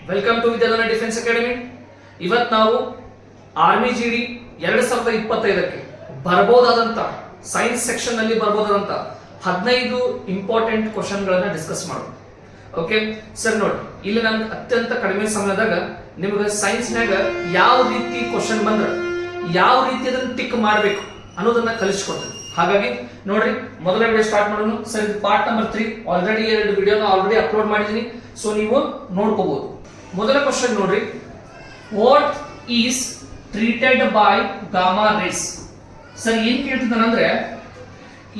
Welcome to ವಿದ್ಯಾದಾನ defence academy. ಇವತ್ತು ನಾವು ಆರ್ಮಿ ಜಿಡಿ 2025ಕ್ಕೆ ಬರಬಹುದಾದಂತ ಸೈನ್ಸ್ ಸೆಕ್ಷನ್ ನಲ್ಲಿ ಬರಬಹುದಾದಂತ 15 ಇಂಪಾರ್ಟೆಂಟ್ ಕ್ವಶನ್ ಗಳನ್ನ ಡಿಸ್ಕಸ್ ಮಾಡೋಣ. ಓಕೆ ಸರ್, ನೋಡಿ ಇಲ್ಲಿ ನಾನು ಅತ್ಯಂತ ಕಡಿಮೆ ಸಮಯದಾಗ ನಿಮಗೆ ಸೈನ್ಸ್ ನಾಗ ಯಾವ ರೀತಿ ಕ್ವಶನ್ ಬಂದ್ರೆ ಯಾವ ರೀತಿ ಅದನ್ನ ಟಿಕ್ ಮಾಡಬೇಕು ಅನ್ನೋದನ್ನ ಕಲಿಸ್ಕೊಡ್ತೀನಿ. ಹಾಗಾಗಿ ನೋಡ್ರಿ, ಮೊದಲ ವಿಡಿಯೋ ಸ್ಟಾರ್ಟ್ ಮಾಡೋಣ. ಸರ್, ಇದು ಪಾರ್ಟ್ ನಂಬರ್ 3. ಆಲ್ರೆಡಿ 2 ವಿಡಿಯೋನ ಅಪ್ಲೋಡ್ ಮಾಡಿದೀನಿ, ಸೊ ನೀವು ನೋಡ್ಕೋಬಹುದು. ಮೊದಲ ಕ್ವಶನ್ ನೋಡ್ರಿ, what is treated by gamma race? Sir, ಏನ್ ಕೇಳ್ತಿದ್ದಾನಂದ್ರೆ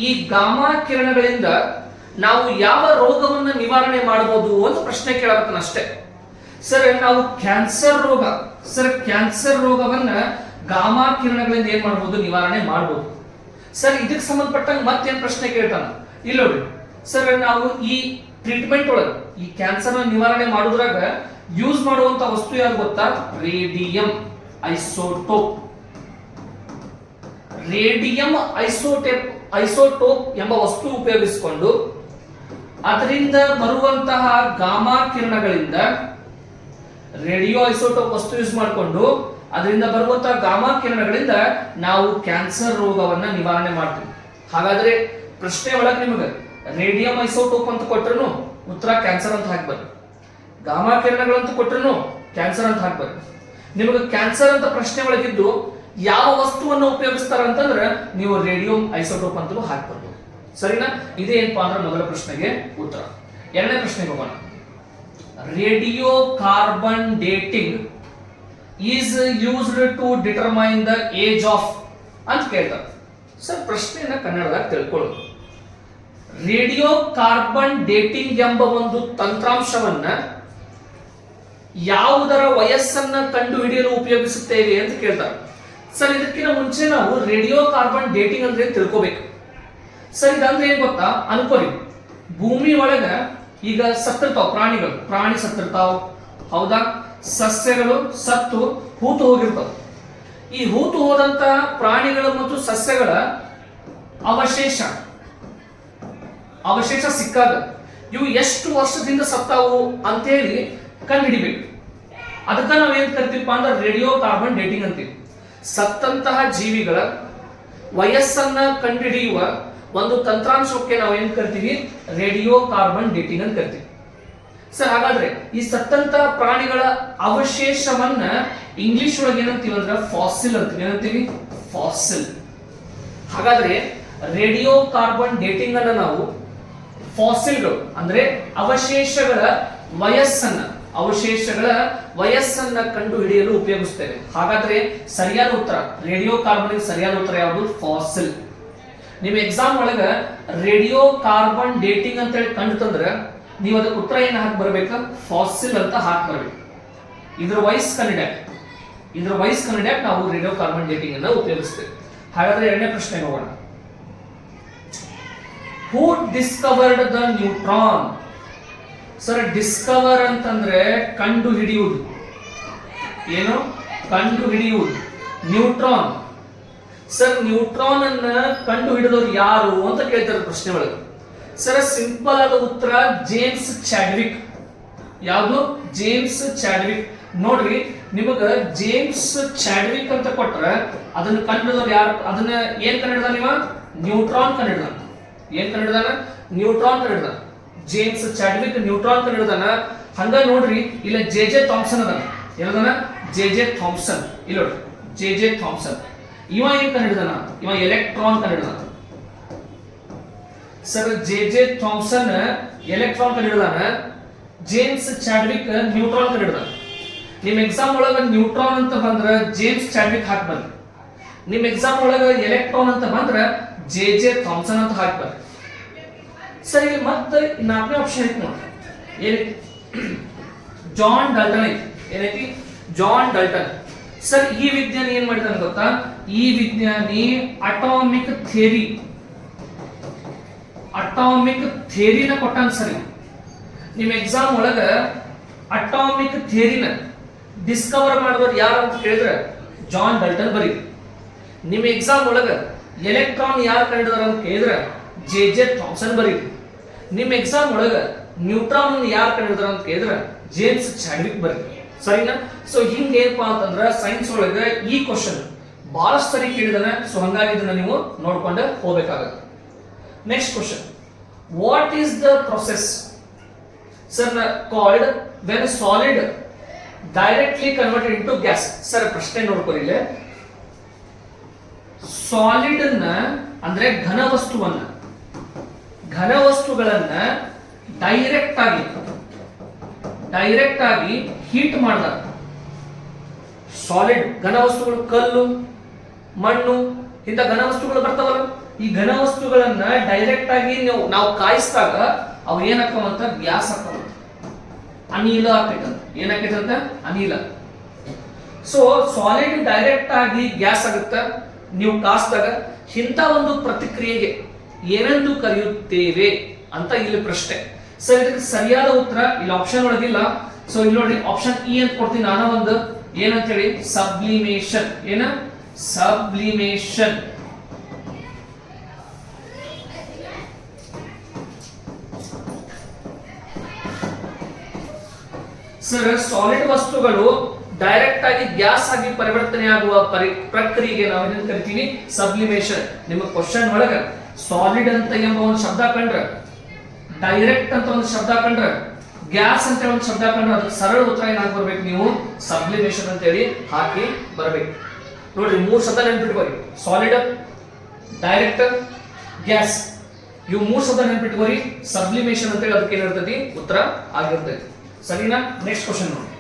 ಈ ಗಾಮಾ ಕಿರಣಗಳಿಂದ ನಾವು ಯಾವ ರೋಗವನ್ನ ನಿವಾರಣೆ ಮಾಡಬಹುದು ಅಂತ ಪ್ರಶ್ನೆ ಕೇಳಕತ್ತಾನ ಅಷ್ಟೇ. ಸರ್, ನಾವು ಕ್ಯಾನ್ಸರ್ ರೋಗವನ್ನ ಗಾಮಾ ಕಿರಣಗಳಿಂದ ಏನ್ ಮಾಡಬಹುದು? ನಿವಾರಣೆ ಮಾಡಬಹುದು. ಸರ್, ಇದಕ್ಕೆ ಸಂಬಂಧಪಟ್ಟಂಗೆ ಮತ್ತೇನ್ ಪ್ರಶ್ನೆ ಕೇಳ್ತಾನ ಇಲ್ಲ ನೋಡ್ರಿ. ಸರ್, ನಾವು ಈ ಟ್ರೀಟ್ಮೆಂಟ್ ಒಳಗೆ ಈ ಕ್ಯಾನ್ಸರ್ ನಿವಾರಣೆ ಮಾಡೋದ್ರಾಗ ಯೂಸ್ ಮಾಡುವಂತ ವಸ್ತು ಯಾವ್ದು ಗೊತ್ತಾ? Radium isotope. ರೇಡಿಯಂ ಐಸೋಟೋಪ್ ಎಂಬ ವಸ್ತು ಉಪಯೋಗಿಸಿಕೊಂಡು ಅದರಿಂದ ಬರುವಂತಹ ಗಾಮಾ ಕಿರಣಗಳಿಂದ, ರೇಡಿಯೋ ಐಸೋಟೋಪ್ ವಸ್ತು ಯೂಸ್ ಮಾಡಿಕೊಂಡು ಅದರಿಂದ ಬರುವಂತಹ ಗಾಮಾ ಕಿರಣಗಳಿಂದ ನಾವು ಕ್ಯಾನ್ಸರ್ ರೋಗವನ್ನ ನಿವಾರಣೆ ಮಾಡ್ತೀವಿ. ಹಾಗಾದ್ರೆ ಪ್ರಶ್ನೆ ಒಳಗೆ ನಿಮಗೆ ರೇಡಿಯಂ ಐಸೋಟೋಪ್ ಅಂತ ಕೊಟ್ಟರು ಉತ್ತರ ಕ್ಯಾನ್ಸರ್ ಅಂತ ಹಾಕ್ಬಾರ್ದು, ಗಾಮಾ ಕಿರಣಗಳಂತ ಕೊಟ್ಟರು ಕ್ಯಾನ್ಸರ್ ಅಂತ ಹಾಕ್ಬಾರ್ದು. ನಿಮಗೆ ಕ್ಯಾನ್ಸರ್ ಅಂತ ಪ್ರಶ್ನೆ ಒಳಗಿದ್ದು ಯಾವ ವಸ್ತುವನ್ನು ಉಪಯೋಗಿಸ್ತಾರ ಅಂತಂದ್ರೆ ನೀವು ರೇಡಿಯಂ ಐಸೋಟೋಪ್ ಅಂತಲೂ ಹಾಕ್ಬಾರ್ದು. ಸರಿನಾ? ಇದೇನಪ್ಪಾ ಅಂದ್ರೆ ಮೊದಲ ಪ್ರಶ್ನೆಗೆ ಉತ್ತರ. ಎರಡನೇ ಪ್ರಶ್ನೆಗೆ ಹೋಗೋಣ. Radio carbon dating is used to determine the age of ಅಂತ ಕೇಳ್ತಾರೆ. ಸರ್, ಪ್ರಶ್ನೆಯನ್ನ ಕನ್ನಡದಾಗ ತಿಳ್ಕೊಳ್ಳೋದು. ರೇಡಿಯೋ ಕಾರ್ಬನ್ ಡೇಟಿಂಗ್ ಎಂಬ ಒಂದು ತಂತ್ರಾಂಶವನ್ನ ಯಾವುದರ ವಯಸ್ಸನ್ನ ಕಂಡು ಹಿಡಿಯಲು ಉಪಯೋಗಿಸುತ್ತೇವೆ ಅಂತ ಕೇಳ್ತಾರೆ. ಸರ್, ಇದಕ್ಕಿಂತ ಮುಂಚೆ ನಾವು ರೇಡಿಯೋ ಕಾರ್ಬನ್ ಡೇಟಿಂಗ್ ಅಂದ್ರೆ ತಿಳ್ಕೋಬೇಕು. ಸರ್, ಇದಂದ್ರೆ ಏನ್ ಗೊತ್ತಾ? ಅನ್ಕೋರಿ, ಭೂಮಿ ಒಳಗ ಈಗ ಸತ್ತಿರ್ತಾವ ಪ್ರಾಣಿ ಸತ್ತಿರ್ತಾವ, ಹೌದಾ? ಸಸ್ಯಗಳು ಸತ್ತು ಹೂತು ಹೋಗಿರ್ತಾವ. ಈ ಹೂತು ಹೋದಂತ ಪ್ರಾಣಿಗಳು ಮತ್ತು ಸಸ್ಯಗಳ ಅವಶೇಷ ಸಿಕ್ಕಾಗ ಇವು ಎಷ್ಟು ವರ್ಷದಿಂದ ಸತ್ತಾವು ಅಂತ ಹೇಳಿ ಕಂಡು ಹಿಡಿಬೇಕು. ಅದಕ್ಕ ನಾವ್ ಏನ್ ಕರಿತೀವಪ್ಪ ಅಂದ್ರೆ ರೇಡಿಯೋ ಕಾರ್ಬನ್ ಡೇಟಿಂಗ್ ಅಂತೀವಿ. ಸತ್ತಂತಹ ಜೀವಿಗಳ ವಯಸ್ಸನ್ನ ಕಂಡುಹಿಡಿಯುವ ಒಂದು ತಂತ್ರಾಂಶಕ್ಕೆ ನಾವು ಏನ್ ಕರಿತೀವಿ? ರೇಡಿಯೋ ಕಾರ್ಬನ್ ಡೇಟಿಂಗ್ ಅಂತ ಕರಿತೀವಿ. ಸರ್, ಹಾಗಾದ್ರೆ ಈ ಸತ್ತಂತಹ ಪ್ರಾಣಿಗಳ ಅವಶೇಷವನ್ನ ಇಂಗ್ಲಿಷ್ ಒಳಗೆ ಏನಂತೀವಿ ಅಂದ್ರೆ ಫಾಸಿಲ್ ಅಂತೀವಿ. ಏನಂತೀವಿ? ಫಾಸಿಲ್. ಹಾಗಾದ್ರೆ ರೇಡಿಯೋ ಕಾರ್ಬನ್ ಡೇಟಿಂಗ್ ಅನ್ನ ನಾವು ಫಾಸಿಲ್ಗಳು ಅಂದ್ರೆ ಅವಶೇಷಗಳ ವಯಸ್ಸನ್ನ ಕಂಡು ಹಿಡಿಯಲು ಉಪಯೋಗಿಸ್ತೇವೆ. ಹಾಗಾದ್ರೆ ಸರಿಯಾದ ಉತ್ತರ ರೇಡಿಯೋ ಕಾರ್ಬನ್ ಸರಿಯಾದ ಉತ್ತರ ಯಾವುದು? ಫಾಸಿಲ್. ನಿಮ್ ಎಕ್ಸಾಮ್ ಒಳಗ ರೇಡಿಯೋ ಕಾರ್ಬನ್ ಡೇಟಿಂಗ್ ಅಂತ ಹೇಳಿ ಕಂಡು ತಂದ್ರೆ ನೀವು ಅದಕ್ಕೆ ಉತ್ತರ ಏನ್ ಹಾಕಿ ಬರ್ಬೇಕ? ಫಾಸಿಲ್ ಅಂತ ಹಾಕಿ ಬರ್ಬೇಕು. ಇದ್ರ ವಯಸ್ಸು ಕಂಡಿಡ್ಯಾಕ ನಾವು ರೇಡಿಯೋ ಕಾರ್ಬನ್ ಡೇಟಿಂಗ್ ಅನ್ನ ಉಪಯೋಗಿಸ್ತೇವೆ. ಹಾಗಾದ್ರೆ ಎರಡನೇ ಪ್ರಶ್ನೆ ಹೋಗೋಣ. Who discovered the neutron? Sir, discover ಅಂತಂದ್ರೆ ಕಂಡು ಹಿಡಿಯುವುದು. ಏನು? ಕಂಡು ಹಿಡಿಯುವುದು. ನ್ಯೂಟ್ರಾನ್. ಸರ್, ನ್ಯೂಟ್ರಾನ್ ಅನ್ನ ಕಂಡು ಹಿಡಿದವರು ಯಾರು ಅಂತ ಕೇಳ್ತಾರೆ ಪ್ರಶ್ನೆ ಒಳಗೆ. ಸರ್, ಸಿಂಪಲ್ ಆದ ಉತ್ತರ ಜೇಮ್ಸ್ ಚಾಡ್ವಿಕ್. ಯಾವುದು? James Chadwick. ನೋಡ್ರಿ, ನಿಮಗ ಜೇಮ್ಸ್ ಚಾಡ್ವಿಕ್ ಅಂತ ಕೊಟ್ರೆ ಅದನ್ನ ಕಂಡುಹಿಡಿದವರು ಯಾರು? ಅದನ್ನ ಏನ್ ಕಂಡುಹಿಡಿದ? ನೀವ ನ್ಯೂಟ್ರಾನ್ ಕಂಡುಹಿಡಿದ. ಏನ್ ಕಂಡುಹಿಡಿದಾನ? ನ್ಯೂಟ್ರಾನ್ ಕಂಡುಹಿಡಿದ. ಜೇಮ್ಸ್ ಚಾಡ್ವಿಕ್ ನ್ಯೂಟ್ರಾನ್ ಕಂಡುಹಿಡಿದಾನ. ಹಂಗ ನೋಡ್ರಿ, ಇಲ್ಲ ಜೆ ಥಾಮ್ಸನ್ ಅದಾನ. ಏನದಾನ? J Thomson. ಇಲ್ಲ ನೋಡ್ರಿ, ಜೆ ಥಾಮ್ಸನ್. ಇವ ಏನ್ ಕಂಡುಹಿಡಿದಾನ? ಇವ ಎಲೆಕ್ಟ್ರಾನ್ ಕಂಡುಹಿಡಿದಾನ. ಸರ್, ಜೆ ಥಾಮ್ಸನ್ ಎಲೆಕ್ಟ್ರಾನ್ ಕಂಡುಹಿಡಿದಾನ, ಜೇಮ್ಸ್ ಚಾಡ್ವಿಕ್ ನ್ಯೂಟ್ರಾನ್ ಕಂಡುಹಿಡಿದಾನ. ನಿಮ್ ಎಕ್ಸಾಮ್ ಒಳಗ ನ್ಯೂಟ್ರಾನ್ ಅಂತ ಬಂದ್ರ ಜೇಮ್ಸ್ ಚಾಡ್ವಿಕ್ ಹಾಕ್ಬಾರ್ದು. ನಿಮ್ ಎಕ್ಸಾಮ್ ಒಳಗ ಎಲೆಕ್ಟ್ರಾನ್ ಅಂತ ಬಂದ್ರ ಜೆ ಥಾಮ್ಸನ್ ಅಂತ ಹಾಕ್ಬಾರ್ದು. ಸರ್, ಇಲ್ಲಿ ಮತ್ತೆ 4ನೇ ಆಪ್ಷನ್ ಐತಿ ನೋಡಿ. ಏನೈತಿ? ಜಾನ್ ಡಾಲ್ಟನ್ ಐತಿ. ಏನೈತಿ? John Dalton. ಸರ್, ಈ ವಿಜ್ಞಾನಿ ಏನ್ ಮಾಡಿದಾನೆ ಗೊತ್ತಾ? ಈ ವಿಜ್ಞಾನಿ ಅಟಾಮಿಕ್ ಥಿಯರಿನ ಕೊಟ್ಟಾನ. ಸರಿ, ನಿಮ್ ಎಕ್ಸಾಮ್ ಒಳಗ ಅಟಾಮಿಕ್ ಥಿಯರಿನ ಡಿಸ್ಕವರ್ ಮಾಡಿದವರು ಯಾರು ಅಂತ ಕೇಳಿದ್ರೆ ಜಾನ್ ಡಾಲ್ಟನ್ ಬರೀ. ನಿಮ್ ಎಕ್ಸಾಮ್ ಒಳಗ ಎಲೆಕ್ಟ್ರಾನ್ ಯಾರು ಕಂಡಿದಾರ ಅಂತ ಕೇಳಿದ್ರೆ ಜೆ ಥಾಮ್ಸನ್ ಬರೀ. ನಿಮ್ಮ ಎಕ್ಸಾಮ್ ಒಳಗ ನ್ಯೂಟ್ರಾನ್ ಯಾರು ಕಂಡಿಡ್ತಾರ ಅಂತ ಕೇಳಿದ್ರೆ ಜೇಮ್ಸ್ ಚಾಡ್ವಿಕ್ ಬರ್ರಿ, ಸರಿನಾ? ಸೊ ಹಿಂಗೆ ಏನಪ್ಪಾ ಅಂತಂದ್ರ ಸೈನ್ಸ್ ಒಳಗ ಈ ಕ್ವಶನ್ ಬಹಳಷ್ಟು ಸರಿ ಕೇಳಿದಾನೆ. ಸೊ ಹಂಗಾಗಿ ಇದನ್ನ ನೀವು ನೋಡ್ಕೊಂಡು ಹೋಗ್ಬೇಕಾಗತ್ತೆ. Next question, what is the process sir called when solid directly converted into gas? Sir ಪ್ರಶ್ನೆ ನೋಡ್ಕೊರಿ ಇಲ್ಲಿ. ಸಾಲಿಡ್ ಅನ್ನ ಅಂದ್ರೆ ಘನ ವಸ್ತುಗಳನ್ನ ಡೈರೆಕ್ಟ್ ಆಗಿ ಹೀಟ್ ಮಾಡಿದಾಗ, ಸಾಲಿಡ್ ಘನ ವಸ್ತುಗಳು, ಕಲ್ಲು, ಮಣ್ಣು, ಇಂಥ ಘನ ವಸ್ತುಗಳು ಬರ್ತಾವಲ್ಲ, ಈ ಘನ ವಸ್ತುಗಳನ್ನ ಡೈರೆಕ್ಟ್ ಆಗಿ ನಾವು ಕಾಯಿಸಿದಾಗ ಅವು ಏನಾಕವಂತ ಗ್ಯಾಸ್ ಹಾಕವಂತ, ಅನಿಲ ಆಗ್ತೈತಂತ. ಏನಾಕೈತಂತ? ಅನಿಲ. ಸೊ ಸಾಲಿಡ್ ಡೈರೆಕ್ಟ್ ಆಗಿ ಗ್ಯಾಸ್ ಆಗುತ್ತ ನೀವು ಕಾಯಿಸಿದಾಗ. ಇಂಥ ಒಂದು ಪ್ರತಿಕ್ರಿಯೆಗೆ ಏನೆಂದು ಕರೆಯುತ್ತೇವೆ ಅಂತ ಇಲ್ಲಿ ಪ್ರಶ್ನೆ. ಸರ್ ಇದಕ್ಕೆ ಸರಿಯಾದ ಉತ್ತರ ಇಲ್ಲಿ ಆಪ್ಷನ್ ಒಳಗಿಲ್ಲ. ಸೊ ಇಲ್ಲಿ ನೋಡಿ ಆಪ್ಷನ್ ಇ ಅಂತ ಕೊಡ್ತೀನಿ ನಾನು ಒಂದು, ಏನಂತ ಹೇಳಿ, ಸಬ್ಲಿಮೇಷನ್. ಏನ? ಸಬ್ಲಿಮೇಷನ್. ಸರ್ ಸಾಲಿಡ್ ವಸ್ತುಗಳು ಡೈರೆಕ್ಟ್ ಆಗಿ ಗ್ಯಾಸ್ ಆಗಿ ಪರಿವರ್ತನೆ ಆಗುವ ಪ್ರಕ್ರಿಯೆಗೆ ನಾವು ಏನಂತ ಕರಿತೀವಿ? ಸಬ್ಲಿಮೇಷನ್. ನಿಮ್ಮ ಕ್ವಶನ್ ಒಳಗ ಸಾಲಿಡ್ ಅಂತ ಎಂಬ ಒಂದು ಶಬ್ದ ಕಂಡ್ರೆ, ಡೈರೆಕ್ಟ್ ಅಂತ ಒಂದು ಶಬ್ದ ಕಂಡ್ರೆ, ಗ್ಯಾಸ್ ಅಂತ ಒಂದು ಶಬ್ದ ಕಂಡ್ರೆ ಅದಕ್ಕೆ ಸರಳ ಉತ್ತರ ಏನಾಗಿ ಬರ್ಬೇಕು? ನೀವು ಸಬ್ಲಿಮೇಷನ್ ಅಂತ ಹೇಳಿ ಹಾಕಿ ಬರ್ಬೇಕು. ನೋಡ್ರಿ, 3 ಶಬ್ದ ನೆನ್ಪಿಟ್ಕೋರಿ: ಸಾಲಿಡ್, ಡೈರೆಕ್ಟ್, ಗ್ಯಾಸ್. ಇವು 3 ಶಬ್ದ ನೆನ್ಪಿಟ್ಕೋರಿ. ಸಬ್ಲಿಮೇಷನ್ ಅಂತ ಹೇಳಿ ಅದಕ್ಕೆ ಏನಿರ್ತೈತಿ? ಉತ್ತರ ಆಗಿರ್ತೈತಿ. ಸರಿನಾ? ನೆಕ್ಸ್ಟ್ ಕ್ವಶನ್ ನೋಡಿ.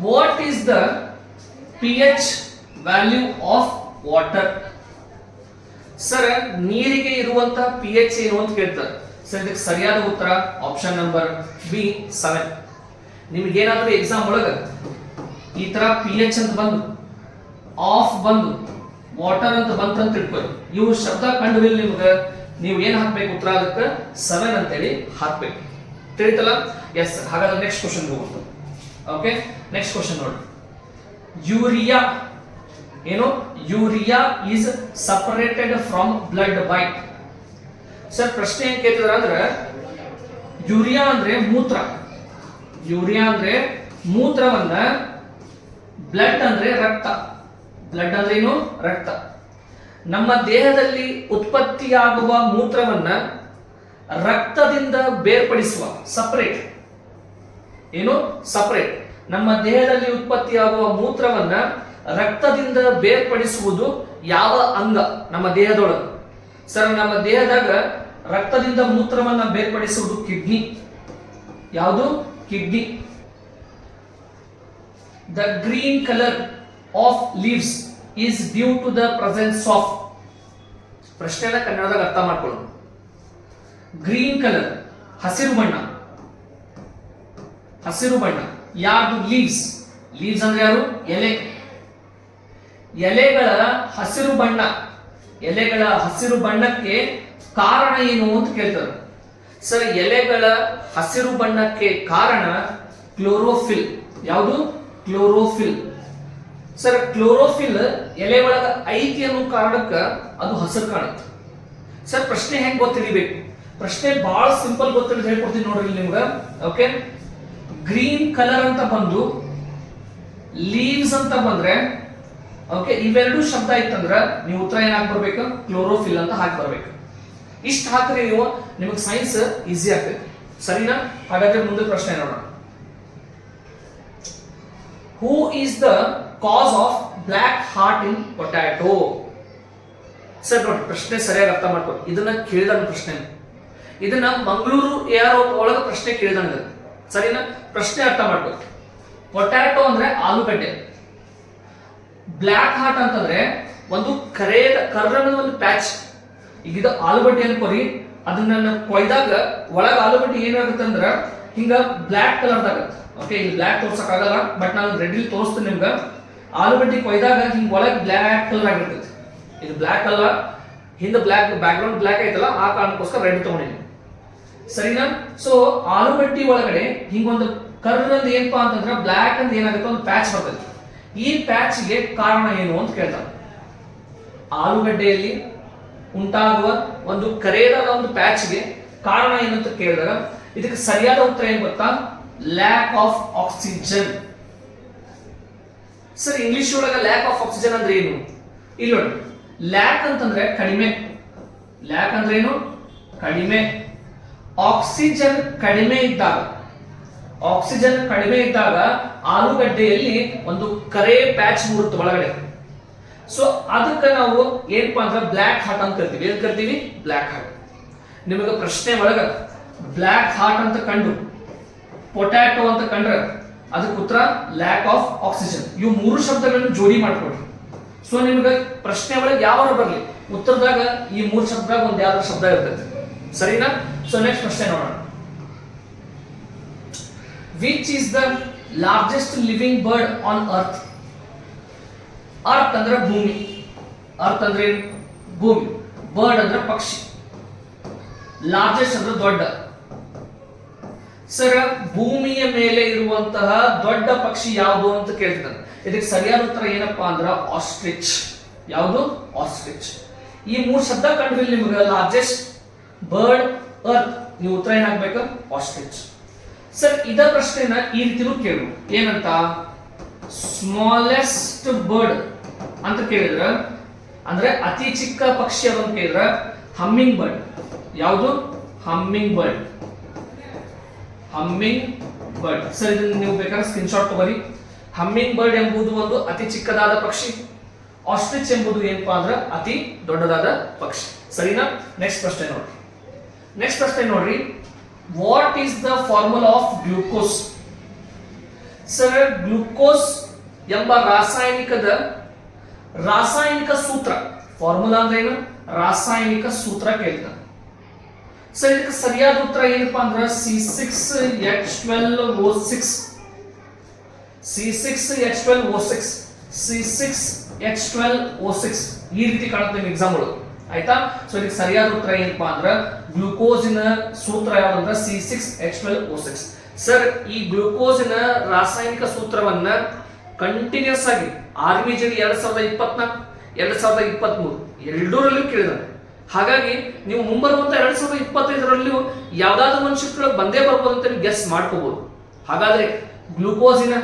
What is the pH value of water? Sir ನೀರಿಗೆ ಇರುವಂತಹ pH ಏನು ಅಂತ ಕೇಳ್ತಾರೆ. ಸರ್ ಇದಕ್ಕೆ ಸರಿಯಾದ ಉತ್ತರ ಆಪ್ಷನ್ ನಂಬರ್ ಬಿ 7. ನಿಮಗೇನಾದ್ರೂ ಎಕ್ಸಾಮ್ ಒಳಗ ಈ ತರ pH ಅಂತ ಬಂದು, ಆಫ್ ಬಂದು, ವಾಟರ್ ಅಂತ ಬಂತು ಅಂತ ತಿಳ್ಕೊಳ್ಳಿ. ಇವು ಶಬ್ದ ಕಂಡುಬಿಲ್ ನಿಮ್ಗೆ ನೀವು ಏನ್ ಹಾಕ್ಬೇಕು? ಉತ್ತರ ಅದಕ್ಕೆ 7 ಅಂತೇಳಿ ಹಾಕ್ಬೇಕು. ತಿಳಿತಲ್ಲ? ಎಸ್. ಹಾಗಾದ್ರೆ ನೆಕ್ಸ್ಟ್ ಕ್ವಶನ್ ಹೋಗೋಣ. ಓಕೆ, ನೆಕ್ಸ್ಟ್ ಕ್ವಶನ್ ನೋಡಿ. ಯೂರಿಯಾ ಏನು? Urea is separated from blood by. Sir ಪ್ರಶ್ನೆ ಏನ್ ಕೇಳ್ತಿದಾರೆ ಅಂದ್ರೆ, ಯೂರಿಯಾ ಅಂದ್ರೆ ಮೂತ್ರ, ಯೂರಿಯಾ ಅಂದ್ರೆ ಮೂತ್ರವನ್ನ, ಬ್ಲಡ್ ಅಂದ್ರೆ ರಕ್ತ. ಬ್ಲಡ್ ಅಂದ್ರೆ ಏನು? ರಕ್ತ. ನಮ್ಮ ದೇಹದಲ್ಲಿ ಉತ್ಪತ್ತಿಯಾಗುವ ಮೂತ್ರವನ್ನ ರಕ್ತದಿಂದ ಬೇರ್ಪಡಿಸುವ, ಸಪರೇಟ್. ಏನು? ಸಪರೇಟ್. ನಮ್ಮ ದೇಹದಲ್ಲಿ ಉತ್ಪತ್ತಿಯಾಗುವ ಮೂತ್ರವನ್ನ ರಕ್ತದಿಂದ ಬೇರ್ಪಡಿಸುವುದು ಯಾವ ಅಂಗ ನಮ್ಮ ದೇಹದೊಳಗೆ? ಸರ್ ನಮ್ಮ ದೇಹದಾಗ ರಕ್ತದಿಂದ ಮೂತ್ರವನ್ನ ಬೇರ್ಪಡಿಸುವುದು ಕಿಡ್ನಿ. ಯಾವುದು? Kidney. The green colour of leaves is due to the presence of. ಪ್ರಶ್ನೆನ ಕನ್ನಡದಾಗ ಅರ್ಥ ಮಾಡ್ಕೊಳ್ಳೋಣ. ಗ್ರೀನ್ ಕಲರ್ ಹಸಿರು ಬಣ್ಣ, ಹಸಿರು ಬಣ್ಣ ಯಾವುದು? ಲೀವ್ಸ್. ಲೀವ್ಸ್ ಅಂದ್ರೆ ಯಾರು? ಎಲೆ. ಎಲೆಗಳ ಹಸಿರು ಬಣ್ಣ, ಎಲೆಗಳ ಹಸಿರು ಬಣ್ಣಕ್ಕೆ ಕಾರಣ ಏನು ಅಂತ ಕೇಳ್ತಾರೆ. ಸರ್ ಎಲೆಗಳ ಹಸಿರು ಬಣ್ಣಕ್ಕೆ ಕಾರಣ ಕ್ಲೋರೋಫಿಲ್. ಯಾವುದು? ಕ್ಲೋರೋಫಿಲ್. ಸರ್ ಕ್ಲೋರೋಫಿಲ್ ಎಲೆ ಒಳಗ ಐತಿ ಅನ್ನೋ ಕಾರಣಕ್ಕೆ ಅದು ಹಸಿರು ಕಾಣುತ್ತೆ. ಸರ್ ಪ್ರಶ್ನೆ ಹೆಂಗ್ ಗೊತ್ತಿಡಿಬೇಕು? ಪ್ರಶ್ನೆ ಬಹಳ ಸಿಂಪಲ್ ಗೊತ್ತಿಲ್ಲ, ಹೇಳ್ಕೊಡ್ತೀನಿ ನೋಡ್ರಿ ನಿಮ್ಗೆ. ಓಕೆ, ಗ್ರೀನ್ ಕಲರ್ ಅಂತ ಬಂದು ಲೀವ್ಸ್ ಅಂತ ಬಂದ್ರೆ, ಓಕೆ, ಇವೆರಡು ಶಬ್ದ ಇತ್ತಂದ್ರ ನೀವು ಉತ್ತರ ಏನ್ ಹಾಕಿ ಬರ್ಬೇಕು? ಕ್ಲೋರೋಫಿಲ್ ಅಂತ ಹಾಕಿ ಬರ್ಬೇಕು. ಇಷ್ಟ ಹಾಕ್ರಿ ನೀವು, ನಿಮಗೆ ಸೈನ್ಸ್ ಈಸಿ ಆಗ್ತೈತಿ. ಸರಿನಾ? ಹಾಗಾದ್ರೆ ಮುಂದೆ ಪ್ರಶ್ನೆ ನೋಡೋಣ. Who is the cause of black heart in potato? Sir ನೋಡಿ, ಪ್ರಶ್ನೆ ಸರಿಯಾಗಿ ಅರ್ಥ ಮಾಡ್ಕೊಳ್ಳಿ. ಇದನ್ನ ಕೇಳಿದ ಪ್ರಶ್ನೆ, ಇದನ್ನ ಮಂಗಳೂರು ARO ಒಳಗ ಪ್ರಶ್ನೆ ಕೇಳಿದ. ಸರಿನಾ? ಪ್ರಶ್ನೆ ಅರ್ಥ ಮಾಡ್ಕೊಳ್ಳಿ. ಪೊಟ್ಯಾಟೋ ಅಂದ್ರೆ ಆಲೂಗಡ್ಡೆ. ಬ್ಲಾಕ್ ಹಾರ್ಟ್ ಅಂತಂದ್ರೆ ಒಂದು ಕರ್ರನದ ಒಂದು ಪ್ಯಾಚ್. ಈಗ ಇದು ಆಲೂಗಡ್ಡೆ ಅನ್ಕೋರಿ, ಅದನ್ನ ಕೊಯ್ದಾಗ ಒಳಗ ಆಲೂಗಡ್ಡೆ ಏನಾಗುತ್ತೆ ಅಂದ್ರ ಹಿಂಗ ಬ್ಲಾಕ್ ಕಲರ್ ಆಗತ್ತೆ. ಓಕೆ, ಇಲ್ಲಿ ಬ್ಲಾಕ್ ತೋರ್ಸಕ್ ಆಗಲ್ಲ, ಬಟ್ ನಾನು ರೆಡ್ ಇಲ್ಲಿ ತೋರಿಸ್ತೀನಿ ನಿಮ್ಗೆ. ಆಲೂಗಡ್ಡೆ ಕೊಯ್ದಾಗ ಹಿಂಗ್ ಒಳಗ್ ಬ್ಲಾಕ್ ಕಲರ್ ಆಗಿರ್ತೈತಿ. ಇದು ಬ್ಲಾಕ್ ಅಲ್ಲ, ಹಿಂದೆ ಬ್ಲಾಕ್ ಬ್ಯಾಕ್ ಗ್ರೌಂಡ್ ಬ್ಲಾಕ್ ಐತಲ್ಲ, ಆ ಕಾರಣಕ್ಕೋಸ್ಕರ ರೆಡ್ ತಗೊಂಡಿನಿ. ಸರಿನಾ? ಸೊ ಆಲೂಗಡ್ಡೆ ಒಳಗಡೆ ಹಿಂಗೊಂದು ಕರ್ರದ್ ಏನಪ್ಪಾ ಅಂತಂದ್ರೆ ಬ್ಲಾಕ್ ಅಂತ ಏನಾಗುತ್ತೆ, ಒಂದು ಪ್ಯಾಚ್ ಬರ್ತೈತಿ. ಈ ಪ್ಯಾಚ್ಗೆ ಕಾರಣ ಏನು ಅಂತ ಕೇಳ್ತಾರೆ. ಆಲೂಗಡ್ಡೆಯಲ್ಲಿ ಉಂಟಾಗುವ ಒಂದು ಕರೆಯದ ಒಂದು ಪ್ಯಾಚ್ಗೆ ಕಾರಣ ಏನಂತ ಕೇಳಿದಾಗ ಇದಕ್ಕೆ ಸರಿಯಾದ ಉತ್ತರ ಏನ್ ಗೊತ್ತಾ? Lack of oxygen. Sir English ಒಳಗೆ ಲ್ಯಾಕ್ ಆಫ್ ಆಕ್ಸಿಜನ್ ಅಂದ್ರೆ ಏನು? ಇಲ್ಲಿ ನೋಡಿ, ಲ್ಯಾಕ್ ಅಂತಂದ್ರೆ ಕಡಿಮೆ. ಲ್ಯಾಕ್ ಅಂದ್ರೆ ಏನು? ಕಡಿಮೆ. ಆಕ್ಸಿಜನ್ ಕಡಿಮೆ ಇದ್ದಾಗ, ಆಕ್ಸಿಜನ್ ಕಡಿಮೆ ಇದ್ದಾಗ ಆಲೂಗಡ್ಡೆಯಲ್ಲಿ ಒಂದು ಕರೆ ಪ್ಯಾಚ್ ಮೂಡುತ್ತೆ ಒಳಗಡೆ. ಸೊ ಅದಕ್ಕೆ ನಾವು ಏನಪ್ಪಾ ಅಂದ್ರೆ ಬ್ಲ್ಯಾಕ್ ಹಾರ್ಟ್ ಅಂತ ಕರಿತೀವಿ. ಏನ್ ಕರಿತೀವಿ? Black heart. ನಿಮಗೆ ಪ್ರಶ್ನೆ ಒಳಗ ಬ್ಲ್ಯಾಕ್ ಹಾರ್ಟ್ ಅಂತ ಕಂಡು ಪೊಟ್ಯಾಟೊ ಅಂತ ಕಂಡ್ರೆ ಅದಕ್ಕೆ ಉತ್ತರ ಲ್ಯಾಕ್ ಆಫ್ ಆಕ್ಸಿಜನ್. ಇವು ಮೂರು ಶಬ್ದಗಳನ್ನು ಜೋಡಿ ಮಾಡ್ಕೊಡ್ರಿ. ಸೊ ನಿಮ್ಗೆ ಪ್ರಶ್ನೆ ಒಳಗೆ ಯಾವ ಬರಲಿ ಉತ್ತರದಾಗ ಈ ಮೂರು ಶಬ್ದದಾಗ ಒಂದು ಯಾವ್ದಾರ ಶಬ್ದ ಇರ್ತೈತಿ. ಸರಿನಾ? ಸೊ ನೆಕ್ಸ್ಟ್ ಪ್ರಶ್ನೆ ನೋಡೋಣ. Which is the largest living bird on earth? Earth ಅಂದ್ರೆ ಭೂಮಿ. ಅರ್ತ್ ಅಂದ್ರೆ ಭೂಮಿ. ಬರ್ಡ್ ಅಂದ್ರೆ ಪಕ್ಷಿ. ಲಾರ್ಜೆಸ್ಟ್ ಅಂದ್ರೆ ದೊಡ್ಡ. ಸರ್ ಭೂಮಿಯ ಮೇಲೆ ಇರುವಂತಹ ದೊಡ್ಡ ಪಕ್ಷಿ ಯಾವುದು ಅಂತ ಕೇಳ್ತಿದ್ದಾರೆ. ಇದಕ್ಕೆ ಸರಿಯಾದ ಉತ್ತರ ಏನಪ್ಪಾ ಅಂದ್ರೆ ಆಸ್ಟ್ರಿಚ್. ಯಾವುದು? ಆಸ್ಟ್ರಿಚ್. ಈ ಮೂರು ಶಬ್ದ ಕಂಡ್ರೆ ನಿಮಗೆ ಲಾರ್ಜೆಸ್ಟ್, ಬರ್ಡ್, ಅರ್ತ್, ನೀವು ಉತ್ತರ ಏನಾಗಬೇಕು? ಆಸ್ಟ್ರಿಚ್. ಸರ್ ಇದ ಪ್ರಶ್ನೆನ ಈ ರೀತಿನೂ ಕೇಳು. ಏನಂತ? ಸ್ಮಾಲೆಸ್ಟ್ ಬರ್ಡ್ ಅಂತ ಕೇಳಿದ್ರ ಅಂದ್ರೆ ಅತಿ ಚಿಕ್ಕ ಪಕ್ಷಿ ಅಂತ ಕೇಳಿದ್ರ ಹಮ್ಮಿಂಗ್ ಬರ್ಡ್. ಯಾವುದು? Humming bird. Humming bird. Sir ಇದನ್ನ ನೀವು ಬೇಕಾದ್ರೆ ಸ್ಕ್ರೀನ್ ಶಾಟ್ ತಗೋರಿ. ಹಮ್ಮಿಂಗ್ ಬರ್ಡ್ ಎಂಬುದು ಒಂದು ಅತಿ ಚಿಕ್ಕದಾದ ಪಕ್ಷಿ. ಆಸ್ಟ್ರಿಚ್ ಎಂಬುದು ಏನಪ್ಪಾ ಅಂದ್ರೆ ಅತಿ ದೊಡ್ಡದಾದ ಪಕ್ಷಿ. ಸರಿನಾ? ನೆಕ್ಸ್ಟ್ ಪ್ರಶ್ನೆ ನೋಡ್ರಿ. ನೆಕ್ಸ್ಟ್ ಪ್ರಶ್ನೆ ನೋಡ್ರಿ. What is the formula of glucose? Sir glucose ಎಂಬ ರಾಸಾಯನಿಕ ಸೂತ್ರ. ಫಾರ್ಮುಲಾ ಅಂದ್ರೆ ಏನು? ರಾಸಾಯನಿಕ ಸೂತ್ರ ಕೇಳ್ತಾನೆ. ಸರ್ ಇದಕ್ಕೆ ಸರಿಯಾದ ಉತ್ತರ ಏನಪ್ಪಾ ಅಂದ್ರೆ C6H12O6. C6H12O6. C6H12O6 ಈ ರೀತಿ ಕಾಣುತ್ತೆ ನಿಮ್ಮ ಎಕ್ಸಾಮ್ ಒಳಗೆ. ಆಯ್ತಾ? ಸೊ ಇದಕ್ಕೆ ಸರಿಯಾದ ಉತ್ತರ ಏನಪ್ಪಾ ಅಂದ್ರೆ ಗ್ಲೂಕೋಸಿನ ಸೂತ್ರ ಯಾವ್ದಂದ್ರೆ C6H12O6. ಸರ್ ಈ ಗ್ಲೂಕೋಸಿನ ರಾಸಾಯನಿಕ ಸೂತ್ರವನ್ನ ಕಂಟಿನ್ಯೂಸ್ ಆಗಿ ಆರ್ಮಿ ಜಡಿ 2024 2023 ಎರಡರಲ್ಲೂ ಕೇಳಿದಾರೆ. ಹಾಗಾಗಿ ನೀವು ಮುಂಬರುವಂತ 2025ರಲ್ಲಿಯೂ ಯಾವ್ದಾದ್ರು ಒಂದು ಶಿಫ್ಟ್ ಒಳಗೆ ಬಂದೇ ಬರ್ಬೋದು ಅಂತ ನೀವು ಗೆಸ್ ಮಾಡ್ಕೋಬಹುದು. ಹಾಗಾದ್ರೆ ಗ್ಲೂಕೋಸಿನ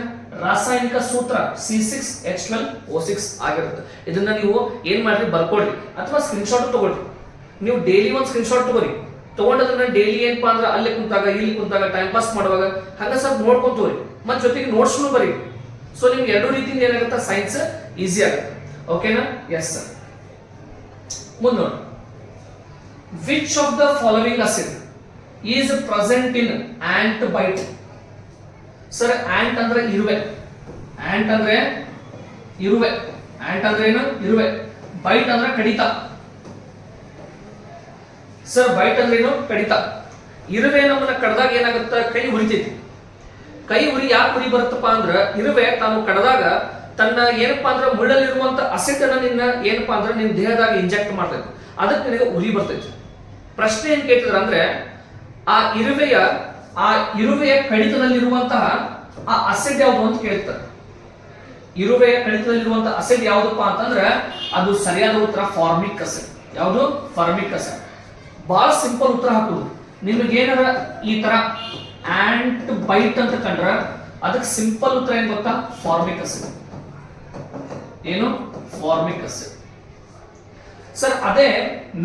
ರಾಸಾಯನಿಕ ಸೂತ್ರ C6H12O6 ಆಗಿರುತ್ತೆ. ಇದನ್ನ ನೀವು ಏನ್ ಮಾಡ್ರಿ? ಬರ್ಕೊಡ್ರಿ ಅಥವಾ ಸ್ಕ್ರೀನ್ ಶಾಟ್ ತಗೊಳ್ರಿ. ನೀವು ಡೈಲಿ ಒಂದು ಸ್ಕ್ರೀನ್ ಶಾಟ್ ತಗೋರಿ. ತಗೊಂಡದನ್ನ ಡೈಲಿ ಏನಪ್ಪಾ ಅಂದ್ರೆ ಅಲ್ಲಿ ಕುಂತಾಗ ಇಲ್ಲಿ ಕುಂತಾಗ ಟೈಮ್ ಪಾಸ್ ಮಾಡುವಾಗ ಹಂಗ ಸ್ವಲ್ಪ ನೋಡ್ಕೊಂತವ್ರಿ. ಮತ್ ಜೊತೆಗೆ ನೋಟ್ಸ್ನು ಬರೀ. ಸೊ ನಿಮ್ಗೆ ಎರಡು ರೀತಿಯಿಂದ ಏನಾಗುತ್ತೆ? ಸೈನ್ಸ್ ಈಸಿ ಆಗುತ್ತೆ. ಓಕೆನಾ? Yes sir. ಮುಂದೆ ನೋಡಿ. Which of the following acid is present in ant bite? Sir ant ಅಂದ್ರೆ ಇರುವೆ. ಆಂಟ್ ಅಂದ್ರೆ ಇರುವೆ. ಆಂಟ್ ಅಂದ್ರೆ ಏನು? ಇರುವೆ. ಬೈಟ್ ಅಂದ್ರೆ ಕಡಿತ. ಸರ್ ಬೈಟ್ ಅಂದ್ರೆ ಏನು? ಕಡಿತ. ಇರುವೆ ನಮ್ಮನ್ನ ಕಡ್ದಾಗ ಏನಾಗುತ್ತೆ? ಕೈ ಉರಿತೈತಿ. ಕೈ ಉರಿ ಯಾಕೆ ಉರಿ ಬರುತ್ತಪ್ಪ ಅಂದ್ರ ಇರುವೆ ತಾನು ಕಡದಾಗ ತನ್ನ ಏನಪ್ಪಾ ಅಂದ್ರೆ ಮುಳ್ಳಲ್ಲಿರುವಂತ ಅಸಿಡ್ ಅನ್ನ ನಿನ್ನ ಏನಪ್ಪಾ ಅಂದ್ರೆ ನಿನ್ನ ದೇಹದಾಗ ಇಂಜೆಕ್ಟ್ ಮಾಡ್ತೈತಿ. ಅದಕ್ಕೆ ನಿನಗೆ ಉರಿ ಬರ್ತೈತಿ. ಪ್ರಶ್ನೆ ಏನ್ ಕೇಳ್ತಿದ್ರ ಅಂದ್ರೆ ಆ ಇರುವೆಯ ಕಡಿತದಲ್ಲಿರುವಂತಹ ಆ ಅಸಿಡ್ ಯಾವುದು ಅಂತ ಕೇಳ್ತಾರೆ. ಇರುವೆಯ ಕಡಿತದಲ್ಲಿರುವಂತಹ ಅಸಿಡ್ ಯಾವುದಪ್ಪ ಅಂತಂದ್ರೆ ಅದು ಸರಿಯಾದ ಉತ್ತರ ಫಾರ್ಮಿಕ್ ಅಸಿಡ್. ಯಾವುದು? Formic acid. ಬಹಳ ಸಿಂಪಲ್ ಉತ್ತರ ಹಾಕುದು. ನಿಮಗೇನಾರ ಈ ತರ ಆಂಟ್ ಬೈಟ್ ಅಂತ ಕಂಡ್ರ ಅದಕ್ಕೆ ಸಿಂಪಲ್ ಉತ್ತರ ಏನ್ ಗೊತ್ತಾ? Formic acid. ಏನು? Formic acid. ಸರ್ ಅದೇ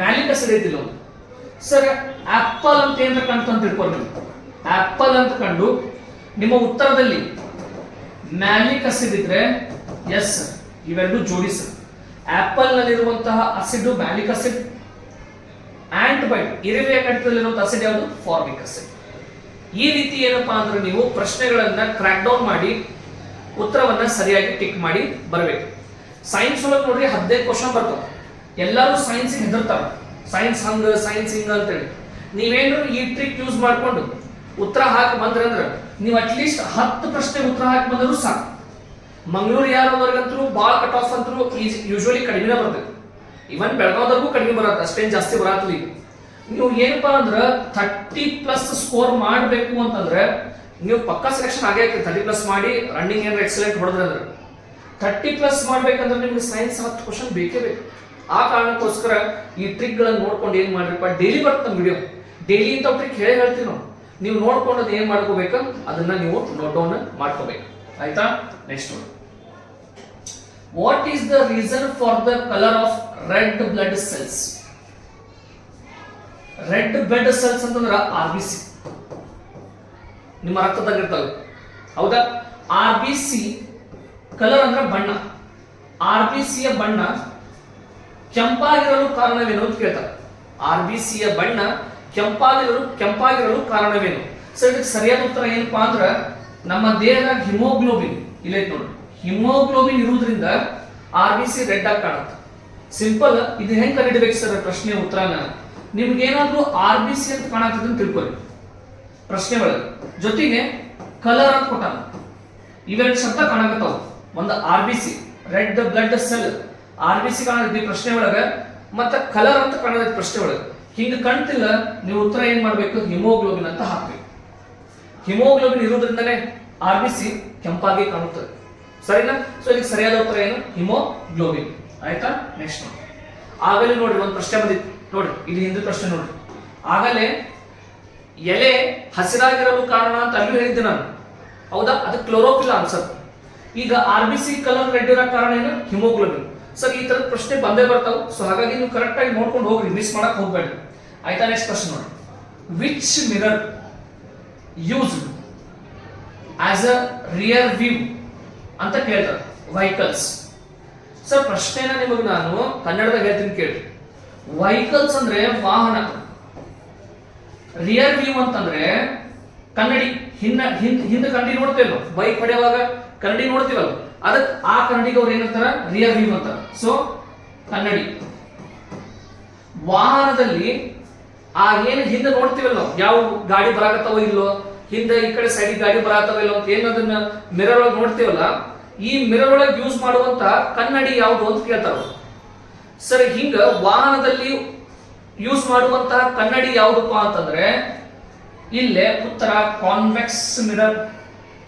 ಮ್ಯಾಲಿಕ್ ಅಸಿಡ್ ಐತಿಲ್ಲ ಒಂದು. ಸರ್ ಆಪಲ್ ಅಂತ ಏನಾರ ಕಂಡು ಅಂತ ತಿಳ್ಕೊಳ್ಳಿ. ಆಪಲ್ ಅಂತ ಕಂಡು ನಿಮ್ಮ ಉತ್ತರದಲ್ಲಿ ಮ್ಯಾಲಿಕ್ ಅಸಿಡ್ ಇದ್ರೆ ಎಸ್ ಇವೆರಡು ಜೋಡಿಸಿ. ಆಪಲ್ ನಲ್ಲಿರುವಂತಹ acid malic acid. Ant bite ಇರುವೆಯ ಕಡಿತದಲ್ಲಿರುವಂತಹ ಅಸಿಡ್ ಯಾವುದು? Formic acid. ಈ ರೀತಿ ಏನಪ್ಪಾ ಅಂದ್ರೆ ನೀವು ಪ್ರಶ್ನೆಗಳನ್ನ ಕ್ರ್ಯಾಕ್ ಡೌನ್ ಮಾಡಿ ಉತ್ತರವನ್ನ ಸರಿಯಾಗಿ ಟಿಕ್ ಮಾಡಿ ಬರಬೇಕು. ಸೈನ್ಸ್ ಒಳಗೆ ನೋಡ್ರಿ 15 ಕ್ವಶನ್ ಬರ್ತಾವ. ಎಲ್ಲರೂ ಸೈನ್ಸ್ ಹೆದರ್ತಾರ. ಸೈನ್ಸ್ ಹಂಗ ಸೈನ್ಸ್ ಹಿಂಗ ಅಂತೇಳಿ. ನೀವೇನು ಈ ಟ್ರಿಕ್ ಯೂಸ್ ಮಾಡ್ಕೊಂಡು ಉತ್ತರ ಹಾಕಿ ಬಂದ್ರೆ ಅಂದ್ರೆ ನೀವು ಅಟ್ಲೀಸ್ಟ್ 10 ಪ್ರಶ್ನೆ ಉತ್ತರ ಹಾಕಿ ಬಂದರೂ ಸಾಕು. ಮಂಗಳೂರು ಯಾರವರೆಗಂತೂ ಬಾಳ ಕಟ್ ಆಫ್ ಅಂತೂ ಯೂಶುವಲಿ ಕಡಿಮೆ ಬರ್ತದೆ. ಇವನ್ ಬೆಳಗಾವದವರೆಗೂ ಕಡಿಮೆ ಬರತ್ತೆ, ಅಷ್ಟೇನ್ ಜಾಸ್ತಿ ಬರತ್ತಿಲ್ಲ. ನೀವು ಏನಪ್ಪಾ ಅಂದ್ರೆ 30+ ಸ್ಕೋರ್ ಮಾಡಬೇಕು ಅಂತಂದ್ರೆ ನೀವು ಪಕ್ಕಾ ಸೆಲೆಕ್ಷನ್ ಆಗೇ 30+ ಮಾಡಿ ರನ್ನಿಂಗ್ ಏನಾರ ಎಕ್ಸಲೆಂಟ್ ಹೊಡೆದ್ರೆ ಅಂದ್ರೆ 30+ ಮಾಡ್ಬೇಕಂದ್ರೆ ನಿಮ್ಗೆ ಸೈನ್ಸ್ 10 ಕ್ವಶನ್ ಬೇಕೇ ಬೇಕು. ಆ ಕಾರಣಕ್ಕೋಸ್ಕರ ಈ ಟ್ರಿಕ್ ಗಳನ್ನ ನೋಡ್ಕೊಂಡು ಏನ್ ಮಾಡ್ರಿಪ್ಪ, ಡೈಲಿ ಬರುತ್ತೆ ನಮ್ಮ ವಿಡಿಯೋ. ಡೈಲಿ ಇಂಥ ಟ್ರಿಕ್ ಹೇಳ್ತೀವಿ ನಾವು. ನೀವು ನೋಡ್ಕೊಂಡು ಏನ್ ಮಾಡ್ಕೋಬೇಕು, ಅದನ್ನ ನೀವು ನೋಟ್ ಡೌನ್ ಮಾಡ್ಕೋಬೇಕು. ಆಯ್ತಾ? ನೆಕ್ಸ್ಟ್ ನೋಡಿ, what is the reason for the colour of red blood cells? Red blood cells ಅಂತಂದ್ರ RBC, ನಿಮ್ಮ ರಕ್ತದಾಗಿರ್ತವೆ. ಹೌದಾ? RBC ಕಲರ್ ಅಂದ್ರೆ ಬಣ್ಣ. RBC ಯ ಬಣ್ಣ ಕೆಂಪಾಗಿರಲು ಕಾರಣವೇನು ಅಂತ ಕೇಳ್ತಾರೆ. RBC ಯ ಬಣ್ಣ ಕೆಂಪಾಗಿರಲು ಕಾರಣವೇನು? ಸರ್ ಇದಕ್ಕೆ ಸರಿಯಾದ ಉತ್ತರ ಏನಪ್ಪಾ ಅಂದ್ರ ನಮ್ಮ ದೇಹದಾಗ ಹಿಮೋಗ್ಲೋಬಿನ್ ಇಲ್ಲೈತ್ ನೋಡಿ, ಹಿಮೋಗ್ಲೋಬಿನ್ ಇರುವುದರಿಂದ RBC ರೆಡ್ ಆಗಿ ಕಾಣುತ್ತೆ. ಸಿಂಪಲ್. ಇದು ಹೆಂಗ್ ಕಂಡಿಡ್ಬೇಕು ಸರ್ ಪ್ರಶ್ನೆ ಉತ್ತರನ? ನಿಮ್ಗೇನಾದ್ರೂ RBC ಅಂತ ಕಾಣತ್ತದ ಅಂತ ತಿಳ್ಕೊಳ್ಳಿ ಪ್ರಶ್ನೆ ಒಳಗೆ, ಜೊತೆಗೆ ಕಲರ್ ಅಂತ ಕೊಟ್ಟಾನ. ಇವೆರಡು ಶಬ್ದ ಕಾಣಕತ್ತಾವ. ಒಂದು RBC red blood cell, RBC ಕಾಣತೈತಿ ಪ್ರಶ್ನೆ ಒಳಗ, ಮತ್ತೆ ಕಲರ್ ಅಂತ ಕಾಣತೈತಿ ಪ್ರಶ್ನೆ ಒಳಗೆ. ಹಿಂಗ ಕಾಣ್ತಿಲ್ಲ, ನೀವು ಉತ್ತರ ಏನ್ ಮಾಡ್ಬೇಕು? ಹಿಮೋಗ್ಲೋಬಿನ್ ಅಂತ ಹಾಕ್ಬೇಕು. ಹಿಮೋಗ್ಲೋಬಿನ್ ಇರೋದ್ರಿಂದನೇ RBC ಕೆಂಪಾಗಿ ಕಾಣುತ್ತದೆ. ಸರಿನಾ? ಸೊ ಇದಕ್ಕೆ ಸರಿಯಾದ ಉತ್ತರ ಏನು? ಹಿಮೋಗ್ಲೋಬಿನ್. ಆಯ್ತಾ? ನೆಕ್ಸ್ಟ್ ನೋಡಿ, ಆಗಲೇ ನೋಡ್ರಿ ಒಂದು ಪ್ರಶ್ನೆ ಬಂದಿತ್ತು ನೋಡ್ರಿ, ಇಲ್ಲಿ ಹಿಂದಿನ ಪ್ರಶ್ನೆ ನೋಡ್ರಿ. ಆಗಲೇ ಎಲೆ ಹಸಿರಾಗಿರಲು ಕಾರಣ ಅಂತ ಅಲ್ಲಿ ಹೇಳಿದ್ದೆ ನಾನು. ಹೌದಾ? ಅದು ಕ್ಲೋರೋಫಿಲ್ ಆನ್ಸರ್. ಈಗ RBC ಕಲರ್ ರೆಡ್ ಇರೋ ಕಾರಣ ಏನು? ಹಿಮೋಗ್ಲೋಬಿನ್. ಸರ್ ಈ ತರದ ಪ್ರಶ್ನೆ ಬಂದೇ ಬರ್ತಾವ. ಸೊ ಹಾಗಾಗಿ ನೀವು ಕರೆಕ್ಟ್ ಆಗಿ ನೋಡ್ಕೊಂಡು ಹೋಗ್ರಿ, ಮಿಸ್ ಮಾಡಕ್ ಹೋಗ್ಬೇಡಿ. ಆಯ್ತಾ? ನೆಕ್ಸ್ಟ್ ಪ್ರಶ್ನೆ ನೋಡಿ, which mirror used as a rear view ಅಂತ ಕೇಳ್ತಾರೆ ವೆಹಿಕಲ್ಸ್. ಸರ್ ಪ್ರಶ್ನೆನ ನಿಮಗೆ ನಾನು ಕನ್ನಡದಾಗ ಹೇಳ್ತೀನಿ ಕೇಳಿ. ವೆಹಿಕಲ್ಸ್ ಅಂದ್ರೆ ವಾಹನ, ರಿಯರ್ ವ್ಯೂ ಅಂತಂದ್ರೆ ಕನ್ನಡಿ. ಹಿಂದ ಕನ್ನಡಿ ನೋಡ್ತೇವೆ ನಾವು, ಬೈಕ್ ಹೊಡೆಯುವಾಗ ಕನ್ನಡಿ ನೋಡ್ತೀವಲ್ಲ, ಅದಕ್ಕೆ ಆ ಕನ್ನಡಿಗೆ ಅವ್ರು ಏನಂತಾರ? ರಿಯರ್ ವ್ಯೂ ಅಂತಾರ. ಸೊ ಕನ್ನಡಿ. ವಾಹನದಲ್ಲಿ ಆ ಏನು ಹಿಂದೆ ನೋಡ್ತೀವಲ್ಲ ನಾವು, ಯಾವ ಗಾಡಿ ಬರಾಕತ್ತಾವೋ ಇಲ್ಲೋ, ಹಿಂದೆ ಈ ಕಡೆ ಸೈಡ್ ಗಾಡಿ ಬರಾಕತ್ತಾವ ಇಲ್ಲೋ ಅಂತ ಏನದನ್ನ ಮಿರರ್ ಒಳಗೆ ನೋಡ್ತೀವಲ್ಲ, ಈ ಮಿರರ್ ಒಳಗೆ ಯೂಸ್ ಮಾಡುವಂತ ಕನ್ನಡಿ ಯಾವುದು ಅಂತ ಕೇಳ್ತಾರ. ಸರ್ ಹಿಂಗ ವಾಹನದಲ್ಲಿ ಯೂಸ್ ಮಾಡುವಂತಹ ಕನ್ನಡಿ ಯಾವುದಪ್ಪ ಅಂತಂದ್ರೆ ಇಲ್ಲೇ ಉತ್ತರ ಕಾನ್ವೆಕ್ಸ್ ಮಿರರ್.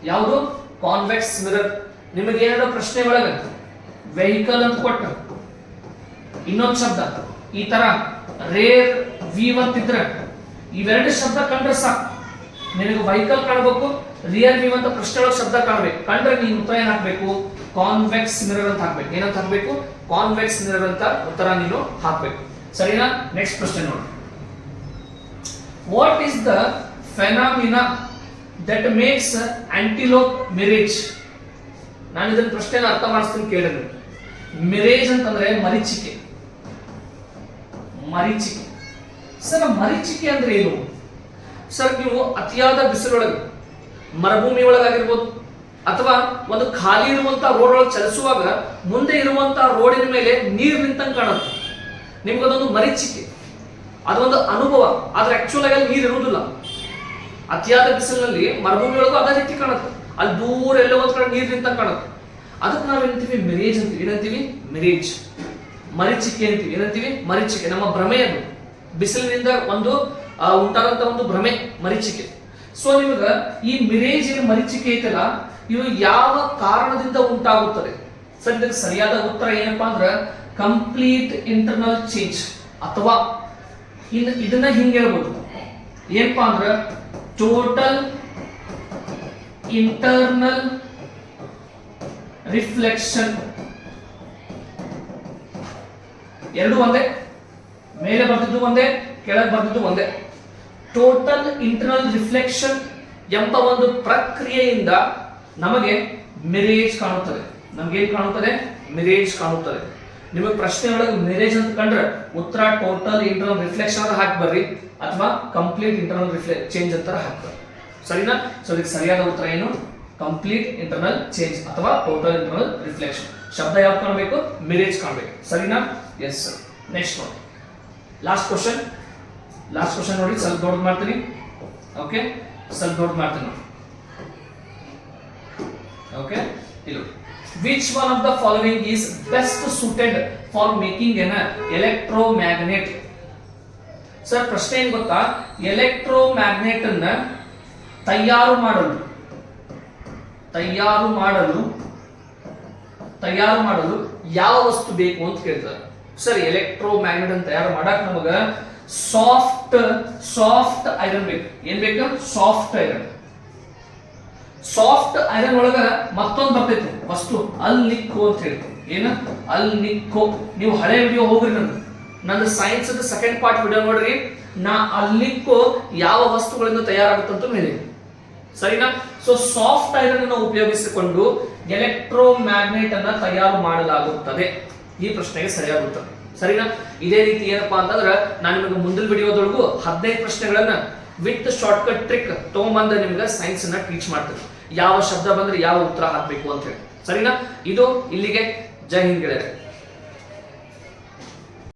ಯಾವುದು? Convex mirror. ನಿಮಗೆ ಏನಾದ್ರು ಪ್ರಶ್ನೆ ಒಳಗ ವೆಹಿಕಲ್ ಅಂತ ಕೊಟ್ಟ ಇನ್ನೊಂದು ಶಬ್ದ ಈ ತರ ರೇರ್ ವ್ಯೂ ಅಂತಿದ್ರ ಇವೆರಡು ಶಬ್ದ ಕಂಡ್ರೆ ಸಾಕು. ನಿನಗೆ ವೆಹಿಕಲ್ ಕಾಣಬೇಕು, ರಿಯರ್ ವ್ಯೂ ಅಂತ ಪ್ರಶ್ನೆ ಒಳಗೆ ಶಬ್ದ ಕಾಣಬೇಕು. ಕಂಡ್ರೆ ನೀನು ಉತ್ತರ ಏನ್ ಹಾಕ್ಬೇಕು? ಕಾನ್ವೆಕ್ಸ್ ಮಿರರ್ ಅಂತ ಹಾಕ್ಬೇಕು. ಏನಂತ ಹಾಕ್ಬೇಕು? ಕಾನ್ವೆಕ್ಸ್ ಮಿರರ್ ಅಂತ ಉತ್ತರ ನೀನು ಹಾಕ್ಬೇಕು. ಸರಿನಾ? ನೆಕ್ಸ್ಟ್ ಪ್ರಶ್ನೆ ನೋಡಿ, what is the phenomena that makes antelope mirage? ನಾನು ಇದನ್ನ ಪ್ರಶ್ನೆನ ಅರ್ಥ ಮಾಡಿಸ್ತೀನಿ ಕೇಳಿದ್ರೆ, ಮಿರೇಜ್ ಅಂತಂದ್ರೆ ಮರೀಚಿಕೆ. ಮರೀಚಿಕೆ. ಸರ್ ಮರೀಚಿಕೆ ಅಂದ್ರೆ ಏನು? ಸರ್ ನೀವು ಅತಿಯಾದ ಬಿಸಿಲೊಳಗೆ, ಮರುಭೂಮಿ ಒಳಗಾಗಿರ್ಬೋದು, ಅಥವಾ ಒಂದು ಖಾಲಿ ಇರುವಂತಹ ರೋಡ್ ಒಳಗೆ ಚಲಿಸುವಾಗ ಮುಂದೆ ಇರುವಂತಹ ರೋಡಿನ ಮೇಲೆ ನೀರು ನಿಂತಂಗೆ ಕಾಣುತ್ತೆ. ನಿಮ್ಗದೊಂದು ಮರೀಚಿಕೆ, ಅದೊಂದು ಅನುಭವ. ಆದ್ರೆ ಆಕ್ಚುಲ್ ಆಗಿ ಅಲ್ಲಿ ನೀರು ಇರುವುದಿಲ್ಲ. ಅತಿಯಾದ ಬಿಸಿಲಿನಲ್ಲಿ ಮರುಭೂಮಿ ಒಳಗೂ ಅದೇ ರೀತಿ ಕಾಣುತ್ತೆ, ಅಲ್ಲಿ ದೂರ ಎಲ್ಲೋ ಒಂದ್ ಕಡೆ ನೀರು ನಿಂತಂಗೆ ಕಾಣುತ್ತೆ. ಅದಕ್ಕೆ ನಾವೇನಂತೀವಿ? ಮಿರೇಜ್ ಅಂತೀವಿ. ಏನಂತೀವಿ? ಮಿರೇಜ್. ಮರೀಚಿಕೆ ಅಂತೀವಿ. ಏನಂತೀವಿ? ಮರೀಚಿಕೆ. ನಮ್ಮ ಭ್ರಮೆ ಅದು, ಬಿಸಿಲಿನಿಂದ ಒಂದು ಉಂಟಾದಂತ ಒಂದು ಭ್ರಮೆ, ಮರೀಚಿಕೆ. ಸೊ ನಿಮಗ ಈ ಮಿರೇಜ್ ಏನು ಮರೀಚಿಕೆ ಐತಲ್ಲ, ಇವು ಯಾವ ಕಾರಣದಿಂದ ಉಂಟಾಗುತ್ತದೆ? ಸರ್ ಇದಕ್ಕೆ ಸರಿಯಾದ ಉತ್ತರ ಏನಪ್ಪಾ ಅಂದ್ರ ಕಂಪ್ಲೀಟ್ ಇಂಟರ್ನಲ್ ಚೇಂಜ್, ಅಥವಾ ಇದನ್ನ ಹಿಂಗೆ ಹೇಳ್ಬೋದು, ಏನಪ್ಪಾ ಅಂದ್ರ ಟೋಟಲ್ ಇಂಟರ್ನಲ್ ರಿಫ್ಲೆಕ್ಷನ್. ಎರಡು ಒಂದೇ, ಮೇಲೆ ಬರ್ತಿದ್ದು ಒಂದೇ, ಕೆಳಗೆ ಬರ್ತಿದ್ದು ಒಂದೇ. ಟೋಟಲ್ ಇಂಟರ್ನಲ್ ರಿಫ್ಲೆಕ್ಷನ್ ಎಂಬ ಒಂದು ಪ್ರಕ್ರಿಯೆಯಿಂದ ನಮಗೆ ಮಿರೇಜ್ ಕಾಣುತ್ತದೆ. ನಮಗೇನ್ ಕಾಣುತ್ತದೆ? ಮಿರೇಜ್ ಕಾಣುತ್ತದೆ. ನಿಮಗೆ ಪ್ರಶ್ನೆ ಒಳಗೆ ಮಿರೇಜ್ ಅಂತ ಕಂಡ್ರೆ ಉತ್ತರ ಟೋಟಲ್ ಇಂಟರ್ನಲ್ ರಿಫ್ಲೆಕ್ಷನ್ ಅಂತ ಹಾಕಿ ಬರ್ರಿ, ಅಥವಾ ಕಂಪ್ಲೀಟ್ ಇಂಟರ್ನಲ್ ಚೇಂಜ್ ಅಂತ ಹಾಕ್ಬರ್ರಿ. ಸರಿನಾ? ಸೊ ಇದಕ್ಕೆ ಸರಿಯಾದ ಉತ್ತರ ಏನು? ಕಂಪ್ಲೀಟ್ ಇಂಟರ್ನಲ್ ಚೇಂಜ್ ಅಥವಾ ಟೋಟಲ್ ಇಂಟರ್ನಲ್ ರಿಫ್ಲೆಕ್ಷನ್. ಶಬ್ದ ಯಾವ್ದು ಕಾಣಬೇಕು? ಮಿರೇಜ್ ಕಾಣಬೇಕು. ಸರಿನಾ? Yes sir. ನೆಕ್ಸ್ಟ್ ನೋಡಿ, ಲಾಸ್ಟ್ ಕ್ವಶನ್ ನೋಡಿ, ಸ್ವಲ್ಪ ದೊಡ್ಡ ಮಾಡ್ತೀನಿ. ಓಕೆ, ಸ್ವಲ್ಪ ದೊಡ್ಡ ಮಾಡ್ತೀನಿ ನೋಡಿ. ಓಕೆ, ಇಲ್ಲಿ which one of the following is best suited for making an electromagnet? Sir ಪ್ರಶ್ನೆ ಏನ್ ಗೊತ್ತಾ? ಎಲೆಕ್ಟ್ರೋಮ್ಯಾಗ್ನೆಟ್ ಅನ್ನ ತಯಾರು ಮಾಡಲು ಯಾವ ವಸ್ತು ಬೇಕು ಅಂತ ಕೇಳ್ತಾರೆ. ಸರ್ ಎಲೆಕ್ಟ್ರೋಮ್ಯಾಗ್ನೆಟ್ ಅನ್ನು ತಯಾರು ಮಾಡಕ್ ನಮಗ ಸಾಫ್ಟ್ ಐರನ್ ಬೇಕು. ಏನ್ ಬೇಕು? Soft iron. ಸಾಫ್ಟ್ ಐರನ್ ಒಳಗ ಮತ್ತೊಂದು ಬರ್ತೈತಿ ವಸ್ತು, ಅಲ್ನಿಕ್ಕೋ ಅಂತ ಹೇಳಿ. ಏನ? ಅಲ್ನಿಕ್ಕೋ. ನೀವು ಹಳೆ ವಿಡಿಯೋ ಹೋಗ್ರಿ, ನಂದು ಸೈನ್ಸ್ ಸೆಕೆಂಡ್ ಪಾರ್ಟ್ ವಿಡಿಯೋ ನೋಡ್ರಿ. ನಾ ಅಲ್ನಿಕ್ಕೋ ಯಾವ ವಸ್ತುಗಳಿಂದ ತಯಾರಾಗುತ್ತಂತ ಹೇಳಿ, ಸರಿನಾ? ಸೊ ಸಾಫ್ಟ್ ಐರನ್ ಅನ್ನು ಉಪಯೋಗಿಸಿಕೊಂಡು ಎಲೆಕ್ಟ್ರೋಮ್ಯಾಗ್ನೆಟ್ ಅನ್ನ ತಯಾರು ಮಾಡಲಾಗುತ್ತದೆ. ಈ ಪ್ರಶ್ನೆಗೆ ಸರಿಯಾಗುತ್ತದೆ, ಸರಿನಾ? ಇದೇ ರೀತಿ ಏನಪ್ಪಾ ಅಂತಂದ್ರೆ ನಾನು ನಿಮಗೆ ಮುಂದಿನ ವಿಡಿಯೋದೊಳಗೂ 15 ಪ್ರಶ್ನೆಗಳನ್ನ ವಿತ್ ಶಾರ್ಟ್ ಕಟ್ ಟ್ರಿಕ್ ತಗೊಂಬಂದ ನಿಮ್ಗೆ ಸೈನ್ಸ್ ಅನ್ನ ಟೀಚ್ ಮಾಡ್ತೀನಿ. ಯಾವ ಶಬ್ದ ಬಂದ್ರೆ ಯಾವ ಉತ್ತರ ಹಾಕ್ಬೇಕು ಅಂತ ಹೇಳಿ, ಸರಿನಾ? ಇದು ಇಲ್ಲಿಗೆ. ಜೈ ಹಿಂದ್ ಗೆಳೆಯರೆ.